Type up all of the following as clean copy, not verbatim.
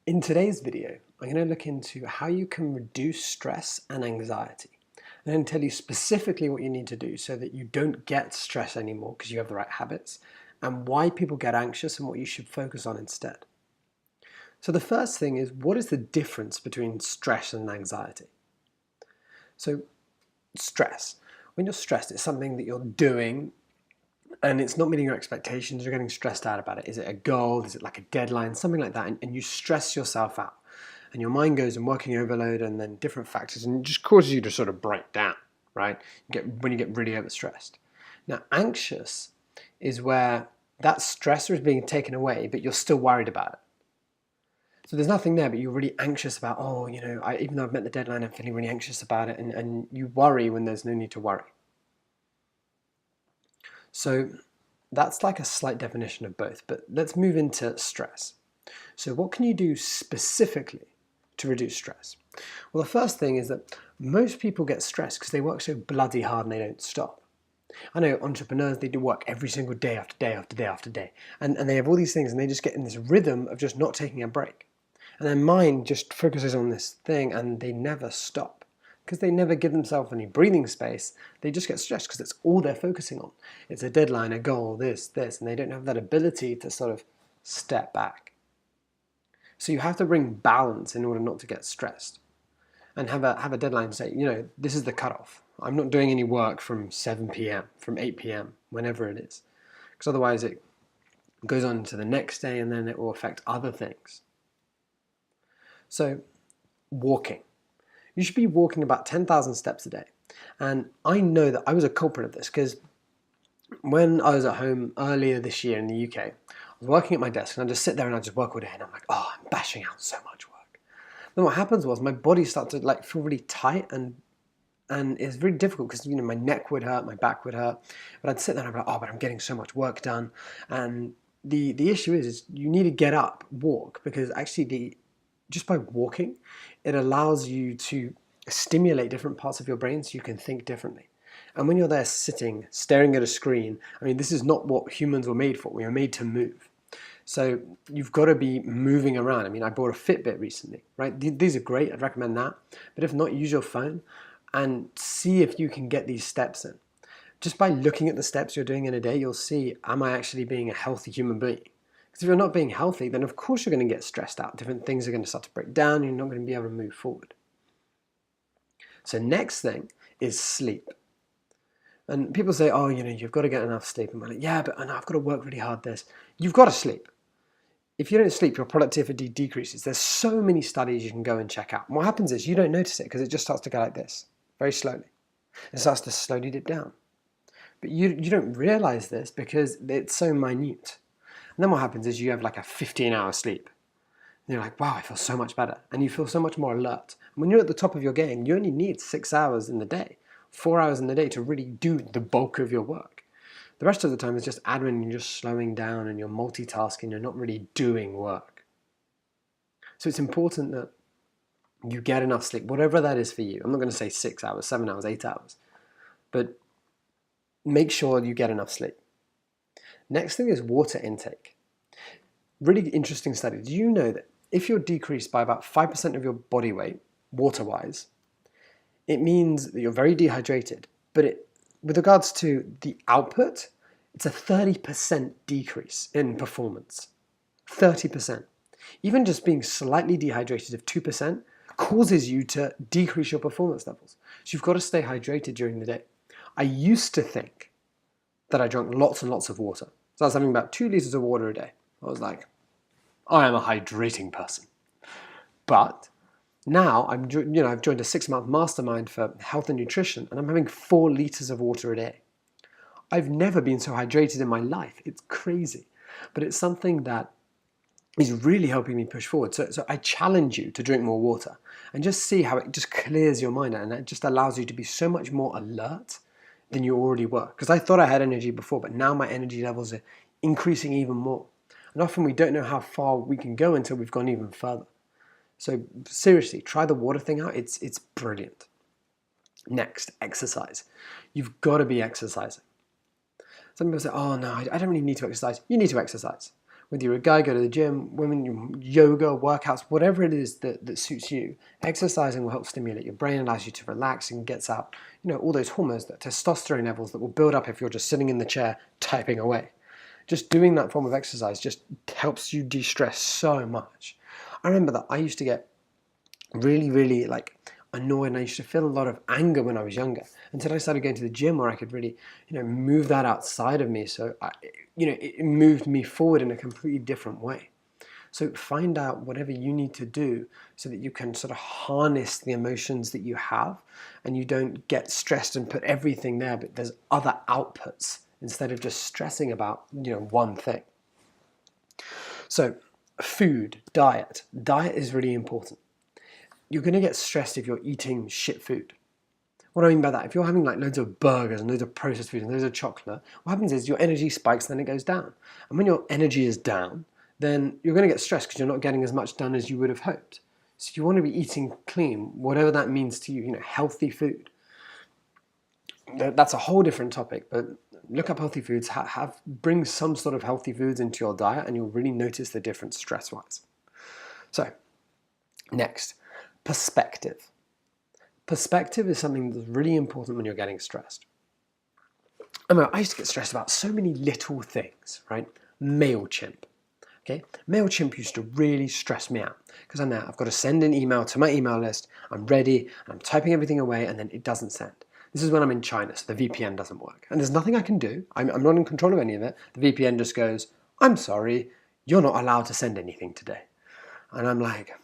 In today's video, I'm going to look into how you can reduce stress and anxiety. I'm going to tell you specifically what you need to do so that you don't get stress anymore because you have the right habits, and why people get anxious and what you should focus on instead. So the first thing is, what is the difference between stress and anxiety? So stress. When you're stressed, it's something that you're doing and it's not meeting your expectations, you're getting stressed out about it. Is it a goal? Is it like a deadline? Something like that. And you stress yourself out. And your mind goes in working overload and then different factors, and it just causes you to sort of break down, right? When you get really overstressed. Now, anxious is where that stressor is being taken away, but you're still worried about it. So there's nothing there, but you're really anxious about, even though I've met the deadline, I'm feeling really anxious about it. And you worry when there's no need to worry. So that's like a slight definition of both, but let's move into stress. So what can you do specifically to reduce stress? Well, the first thing is that most people get stressed because they work so bloody hard and they don't stop. I know entrepreneurs, they do work every single day after day after day after day, and they have all these things and they just get in this rhythm of just not taking a break. And their mind just focuses on this thing and they never stop. Because they never give themselves any breathing space, they just get stressed because that's all they're focusing on. It's a deadline, a goal, this, and they don't have that ability to sort of step back. So you have to bring balance in order not to get stressed. And have a deadline and say, this is the cutoff. I'm not doing any work from 7 p.m., from 8 p.m., whenever it is. Because otherwise it goes on to the next day and then it will affect other things. So, walking. You should be walking about 10,000 steps a day. And I know that I was a culprit of this because when I was at home earlier this year in the UK, I was working at my desk and I just sit there and I just work all day and I'm like, oh, I'm bashing out so much work. Then what happens was my body started to feel really tight and it's really difficult because my neck would hurt, my back would hurt, but I'd sit there and I'd be like, oh, but I'm getting so much work done. And the issue is you need to get up, walk, because actually just by walking, it allows you to stimulate different parts of your brain so you can think differently. And when you're there sitting, staring at a screen, this is not what humans were made for. We were made to move. So you've got to be moving around. I bought a Fitbit recently, right? These are great. I'd recommend that. But if not, use your phone and see if you can get these steps in. Just by looking at the steps you're doing in a day, you'll see, am I actually being a healthy human being? Because if you're not being healthy, then of course you're going to get stressed out. Different things are going to start to break down. You're not going to be able to move forward. So next thing is sleep. And people say, oh, you've got to get enough sleep. And I'm like, yeah, but I've got to work really hard this. You've got to sleep. If you don't sleep, your productivity decreases. There's so many studies you can go and check out. And what happens is you don't notice it because it just starts to go like this, very slowly. It starts to slowly dip down. But you don't realize this because it's so minute. And then what happens is you have like a 15-hour sleep. And you're like, wow, I feel so much better. And you feel so much more alert. And when you're at the top of your game, you only need 6 hours in the day, 4 hours in the day to really do the bulk of your work. The rest of the time is just admin and you're just slowing down and you're multitasking, you're not really doing work. So it's important that you get enough sleep, whatever that is for you. I'm not going to say 6 hours, 7 hours, 8 hours. But make sure you get enough sleep. Next thing is water intake. Really interesting study. Do you know that if you're decreased by about 5% of your body weight, water-wise, it means that you're very dehydrated. But with regards to the output, it's a 30% decrease in performance. 30%. Even just being slightly dehydrated of 2% causes you to decrease your performance levels. So you've got to stay hydrated during the day. I used to think that I drank lots and lots of water. So I was having about 2 liters of water a day. I was like, I am a hydrating person. But now I've joined a 6-month mastermind for health and nutrition, and I'm having 4 liters of water a day. I've never been so hydrated in my life. It's crazy. But it's something that is really helping me push forward. So I challenge you to drink more water and just see how it just clears your mind and it just allows you to be so much more alert than you already were. Because I thought I had energy before, but now my energy levels are increasing even more. And often we don't know how far we can go until we've gone even further. So seriously, try the water thing out. It's brilliant. Next, exercise. You've got to be exercising. Some people say, oh no, I don't really need to exercise. You need to exercise. Whether you're a guy, go to the gym, women, yoga, workouts, whatever it is that suits you, exercising will help stimulate your brain, allows you to relax and gets out, all those hormones, that testosterone levels that will build up if you're just sitting in the chair typing away. Just doing that form of exercise just helps you de-stress so much. I remember that I used to get really, really annoyed, and I used to feel a lot of anger when I was younger until I started going to the gym where I could really, move that outside of me. So, it moved me forward in a completely different way. So find out whatever you need to do so that you can sort of harness the emotions that you have and you don't get stressed and put everything there, but there's other outputs instead of just stressing about, one thing. So food, diet. Diet is really important. You're going to get stressed if you're eating shit food. What do I mean by that? If you're having loads of burgers and loads of processed food and loads of chocolate, what happens is your energy spikes, then it goes down. And when your energy is down, then you're going to get stressed because you're not getting as much done as you would have hoped. So you want to be eating clean, whatever that means to you, healthy food. That's a whole different topic, but look up healthy foods, bring some sort of healthy foods into your diet and you'll really notice the difference stress-wise. So, next. Perspective. Perspective is something that's really important when you're getting stressed. I used to get stressed about so many little things, right? MailChimp. Okay, MailChimp used to really stress me out because I'm there, I've got to send an email to my email list, I'm ready, and I'm typing everything away, and then it doesn't send. This is when I'm in China, so the VPN doesn't work. And there's nothing I can do. I'm not in control of any of it. The VPN just goes, I'm sorry, you're not allowed to send anything today. And I'm like,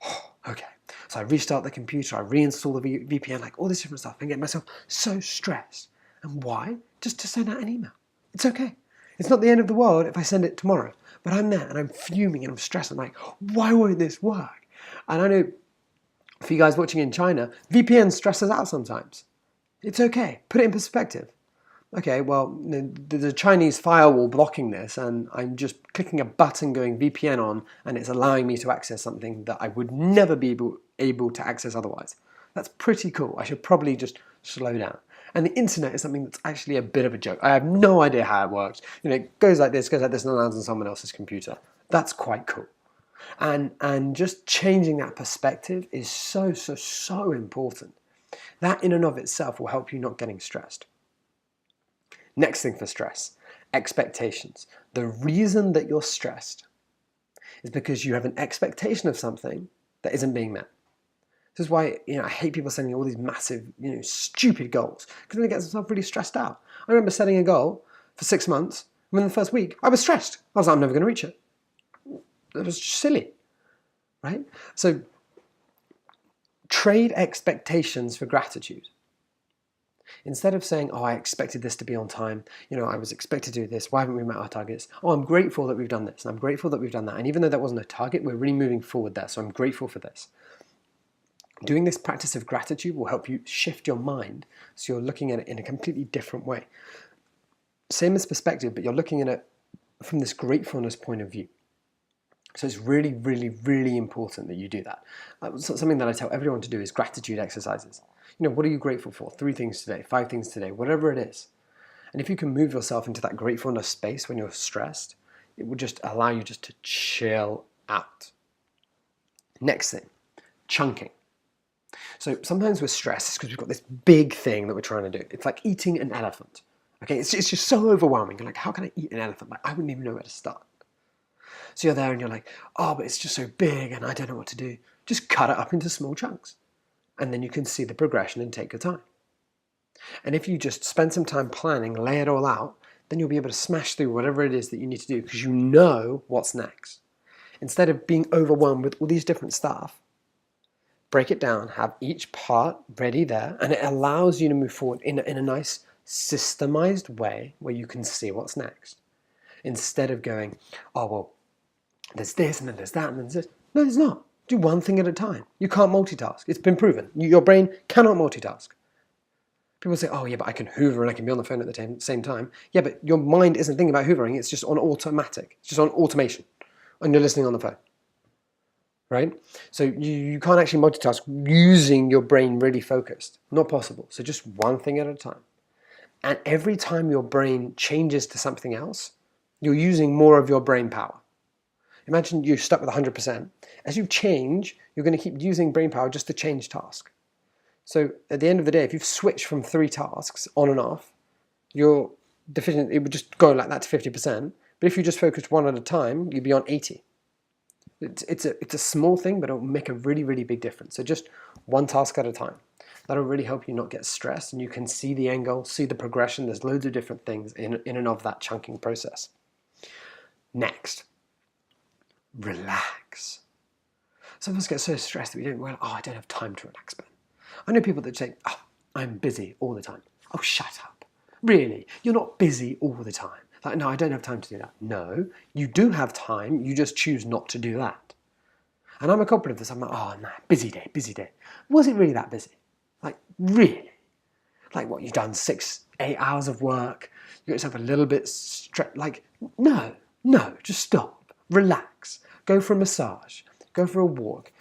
oh, okay. So I restart the computer, I reinstall the VPN, all this different stuff, and get myself so stressed. And why? Just to send out an email. It's okay. It's not the end of the world if I send it tomorrow. But I'm there and I'm fuming and I'm stressed. I'm like, why won't this work? And I know for you guys watching in China, VPN stresses out sometimes. It's okay. Put it in perspective. Okay, well, there's a Chinese firewall blocking this and I'm just clicking a button going VPN on and it's allowing me to access something that I would never be able to access otherwise. That's pretty cool. I should probably just slow down. And the internet is something that's actually a bit of a joke. I have no idea how it works. It goes like this, and lands on someone else's computer. That's quite cool. And just changing that perspective is so, so, so important. That in and of itself will help you not getting stressed. Next thing for stress, expectations. The reason that you're stressed is because you have an expectation of something that isn't being met. This is why I hate people setting all these massive, stupid goals, because then it gets themselves really stressed out. I remember setting a goal for 6 months, and in the first week, I was stressed. I was like, I'm never going to reach it. It was silly, right? So trade expectations for gratitude. Instead of saying, oh, I expected this to be on time, I was expected to do this, why haven't we met our targets? Oh, I'm grateful that we've done this, and I'm grateful that we've done that. And even though that wasn't a target, we're really moving forward there, so I'm grateful for this. Doing this practice of gratitude will help you shift your mind so you're looking at it in a completely different way. Same as perspective, but you're looking at it from this gratefulness point of view. So it's really, really, really important that you do that. Something that I tell everyone to do is gratitude exercises. What are you grateful for? 3 things today, 5 things today, whatever it is. And if you can move yourself into that gratefulness space when you're stressed, it will just allow you just to chill out. Next thing, chunking. So sometimes we're stressed because we've got this big thing that we're trying to do. It's like eating an elephant. Okay, it's just so overwhelming. You're like, how can I eat an elephant? I wouldn't even know where to start. So you're there and you're like, oh, but it's just so big and I don't know what to do. Just cut it up into small chunks. And then you can see the progression and take your time. And if you just spend some time planning, lay it all out, then you'll be able to smash through whatever it is that you need to do because you know what's next. Instead of being overwhelmed with all these different stuff, break it down, have each part ready there, and it allows you to move forward in a nice systemized way where you can see what's next. Instead of going, oh, well, there's this, and then there's that, and then there's this. No, there's not. Do one thing at a time. You can't multitask. It's been proven. Your brain cannot multitask. People say, oh, yeah, but I can hoover and I can be on the phone at the same time. Yeah, but your mind isn't thinking about hoovering. It's just on automatic. It's just on automation. And you're listening on the phone. Right? So you can't actually multitask using your brain really focused. Not possible. So just one thing at a time. And every time your brain changes to something else, You're using more of your brain power. Imagine you're stuck with 100%. As you change, you're going to keep using brain power just to change task. So at the end of the day, if you've switched from 3 tasks on and off, you're deficient. It would just go like that to 50%. But if you just focused one at a time, you'd be on 80. It's a small thing, but it'll make a really, really big difference. So just one task at a time. That'll really help you not get stressed, and you can see the end goal, see the progression. There's loads of different things in and of that chunking process. Next, relax. Some of us get so stressed that we don't realize, I don't have time to relax, Ben. I know people that say, I'm busy all the time. Oh, shut up. Really? You're not busy all the time. Like, no, I don't have time to do that. No, you do have time. You just choose not to do that. And I'm a culprit of this. I'm like, oh, no, busy day, busy day. Was it really that busy? Like, really? Like, what, you've done 6, 8 hours of work? You got yourself a little bit stressed? Like, no, just stop. Relax. Go for a massage. Go for a walk.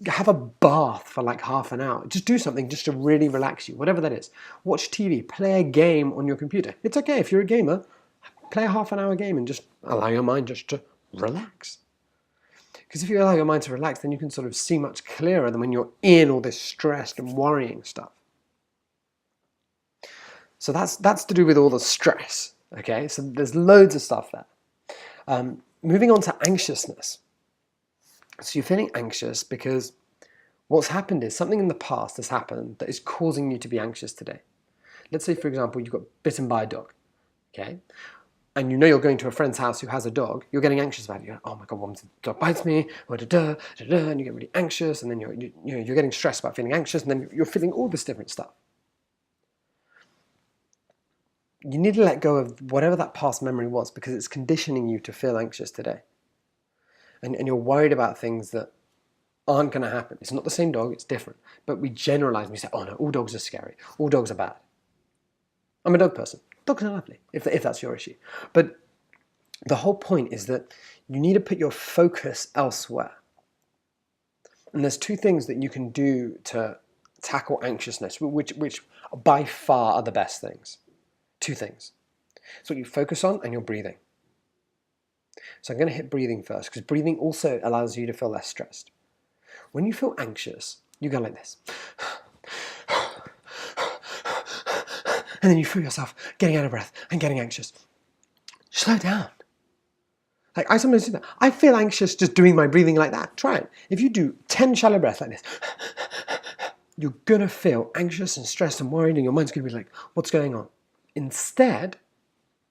Have a bath for like half an hour. Just do something just to really relax you, whatever that is. Watch TV. Play a game on your computer. It's okay if you're a gamer. Play a half an hour game and just allow your mind just to relax. Because if you allow your mind to relax, then you can sort of see much clearer than when you're in all this stressed and worrying stuff. So that's to do with all the stress, okay? So there's loads of stuff there. Moving on to anxiousness. So you're feeling anxious because what's happened is something in the past has happened that is causing you to be anxious today. Let's say, for example, you got bitten by a dog, okay? And you know you're going to a friend's house who has a dog, you're getting anxious about it. You're like, oh my God, what if the dog bites me? And you get really anxious, and then you're getting stressed about feeling anxious, and then you're feeling all this different stuff. You need to let go of whatever that past memory was, because it's conditioning you to feel anxious today. And you're worried about things that aren't going to happen. It's not the same dog, it's different. But we generalize and we say, oh no, all dogs are scary. All dogs are bad. I'm a dog person. Dogs are lovely, if that's your issue. But the whole point is that you need to put your focus elsewhere. And there's 2 things that you can do to tackle anxiousness, which by far are the best things. 2 things. It's what you focus on and your breathing. So I'm going to hit breathing first, because breathing also allows you to feel less stressed. When you feel anxious, you go like this. And then you feel yourself getting out of breath and getting anxious. Slow down. Like, I sometimes do that. I feel anxious just doing my breathing like that. Try it. If you do 10 shallow breaths like this, you're going to feel anxious and stressed and worried, and your mind's going to be like, what's going on? Instead,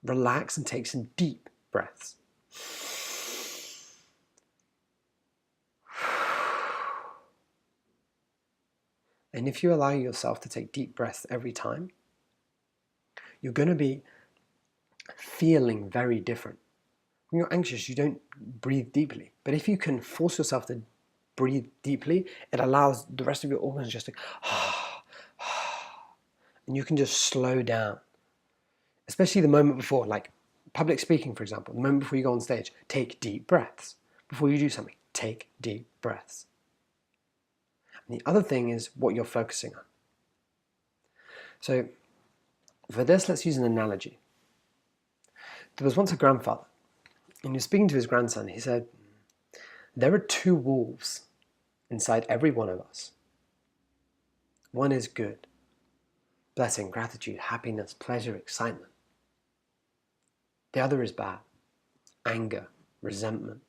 relax and take some deep breaths. And if you allow yourself to take deep breaths every time, you're going to be feeling very different. When you're anxious, you don't breathe deeply. But if you can force yourself to breathe deeply, it allows the rest of your organs just to and you can just slow down. Especially the moment before, like public speaking, for example, the moment before you go on stage, take deep breaths. Before you do something, take deep breaths. And the other thing is what you're focusing on. So for this, let's use an analogy. There was once a grandfather, and he was speaking to his grandson. He said, there are 2 wolves inside every one of us. One is good, blessing, gratitude, happiness, pleasure, excitement. The other is bad, anger, resentment,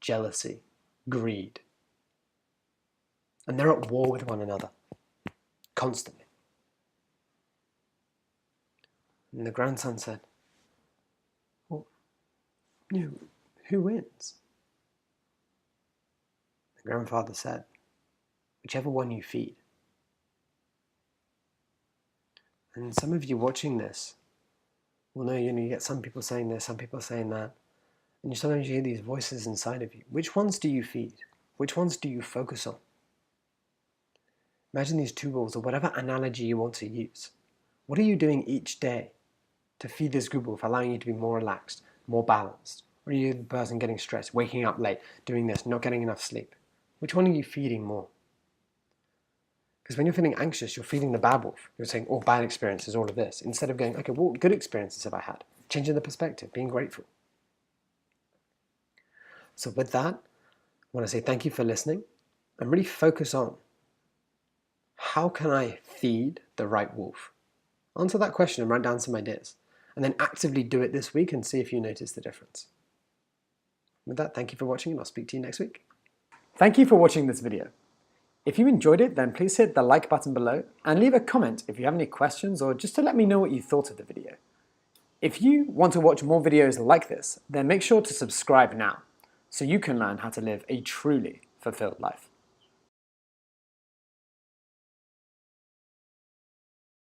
jealousy, greed. And they're at war with one another, constantly. And the grandson said, well, who wins? The grandfather said, whichever one you feed. And some of you watching this will know, you get some people saying this, some people saying that. And sometimes you hear these voices inside of you. Which ones do you feed? Which ones do you focus on? Imagine these 2 wolves, or whatever analogy you want to use. What are you doing each day to feed this group wolf, allowing you to be more relaxed, more balanced? Or are you the person getting stressed, waking up late, doing this, not getting enough sleep? Which one are you feeding more? Because when you're feeling anxious, you're feeding the bad wolf. You're saying, oh, bad experiences, all of this. Instead of going, okay, what good experiences have I had? Changing the perspective, being grateful. So with that, I want to say thank you for listening and really focus on how can I feed the right wolf? Answer that question and write down some ideas. And then actively do it this week and see if you notice the difference. With that, thank you for watching and I'll speak to you next week. Thank you for watching this video. If you enjoyed it, then please hit the like button below and leave a comment if you have any questions or just to let me know what you thought of the video. If you want to watch more videos like this, then make sure to subscribe now so you can learn how to live a truly fulfilled life.